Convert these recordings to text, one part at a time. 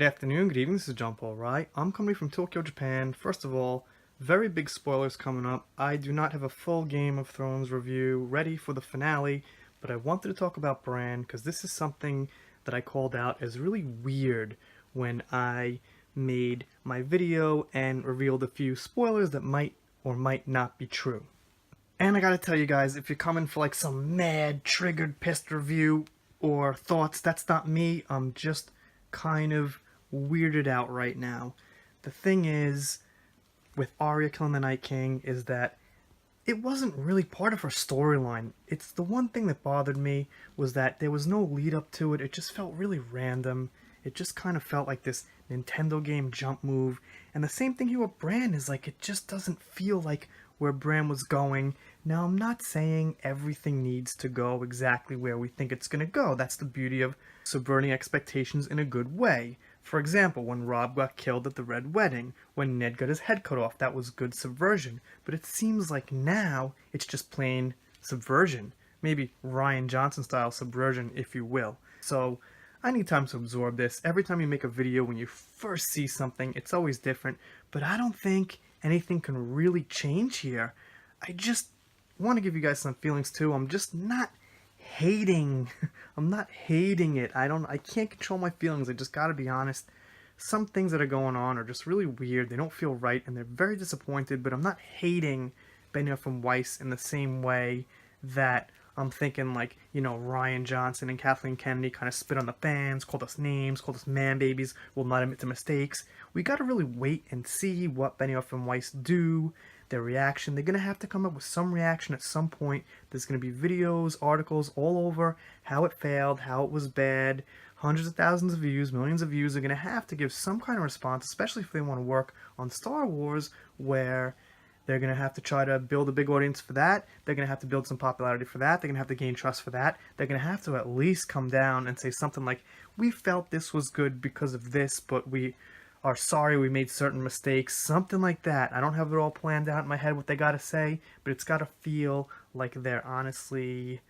Good afternoon, good evening, this is John Paul Rai. I'm coming from Tokyo, Japan. First of all, very big spoilers coming up. I do not have a full Game of Thrones review ready for the finale, but I wanted to talk about Bran because this is something that I called out as really weird when I made my video and revealed a few spoilers that might or might not be true. And I gotta tell you guys, if you're coming for like some mad, triggered, pissed review or thoughts, that's not me. I'm just kind of weirded out right now. The thing is, with Arya killing the Night King, is that it wasn't really part of her storyline. It's the one thing that bothered me, was that there was no lead up to it. It just felt really random. It just kind of felt like this Nintendo game jump move. And the same thing here with Bran is like, it just doesn't feel like where Bran was going. Now, I'm not saying everything needs to go exactly where we think it's going to go. That's the beauty of subverting expectations in a good way. For example, when Robb got killed at the Red Wedding, when Ned got his head cut off, that was good subversion. But it seems like now it's just plain subversion. Maybe Rian Johnson style subversion, if you will. So I need time to absorb this. Every time you make a video, when you first see something, it's always different. But I don't think anything can really change here. I just want to give you guys some feelings too. I'm just not hating. I'm not hating it. I can't control my feelings. I just gotta be honest. Some things that are going on are just really weird. They don't feel right and they're very disappointed, but I'm not hating Benioff and Weiss in the same way that I'm thinking like, you know, Rian Johnson and Kathleen Kennedy kind of spit on the fans, called us names, called us man babies, will not admit to mistakes. We gotta really wait and see what Benioff and Weiss do, their reaction. They're gonna have to come up with some reaction at some point. There's gonna be videos, articles all over how it failed, how it was bad. Hundreds of thousands of views, millions of views. Are gonna have to give some kind of response, especially if they want to work on Star Wars, where they're going to have to try to build a big audience for that. They're going to have to build some popularity for that. They're going to have to gain trust for that. They're going to have to at least come down and say something like, we felt this was good because of this, but we are sorry we made certain mistakes. Something like that. I don't have it all planned out in my head what they got to say, but it's got to feel like they're honestly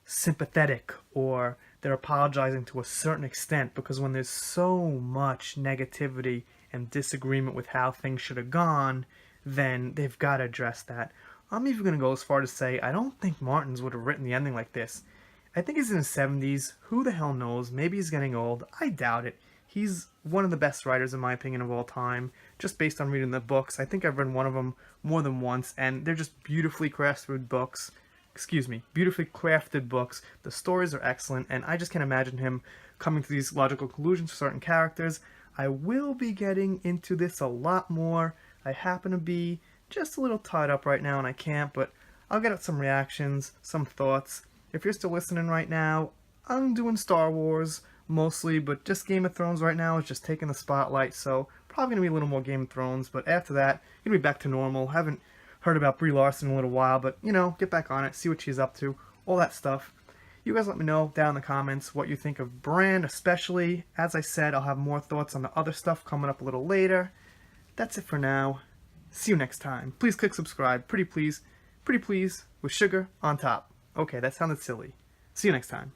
sympathetic or they're apologizing to a certain extent, because when there's so much negativity and disagreement with how things should have gone, then they've got to address that. I'm even going to go as far to say I don't think Martins would have written the ending like this. I think he's in his 70s. Who the hell knows? Maybe he's getting old. I doubt it. He's one of the best writers, in my opinion, of all time, just based on reading the books. I think I've read one of them more than once, and they're just beautifully crafted books. Beautifully crafted books. The stories are excellent, and I just can't imagine him coming to these logical conclusions for certain characters. I will be getting into this a lot more. I happen to be just a little tied up right now and I can't, but I'll get out some reactions, some thoughts. If you're still listening right now, I'm doing Star Wars mostly, but just Game of Thrones right now is just taking the spotlight, so probably going to be a little more Game of Thrones, but after that, going to be back to normal. Haven't heard about Brie Larson in a little while, but, you know, get back on it, see what she's up to, all that stuff. You guys let me know down in the comments what you think of Bran, especially. As I said, I'll have more thoughts on the other stuff coming up a little later. That's it for now. See you next time. Please click subscribe. Pretty please, with sugar on top. Okay, that sounded silly. See you next time.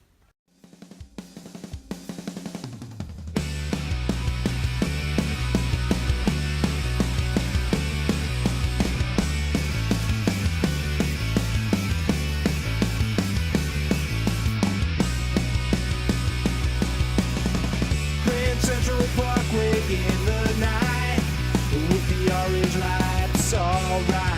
Grand Central Parkway in the night, with the orange lights, alright.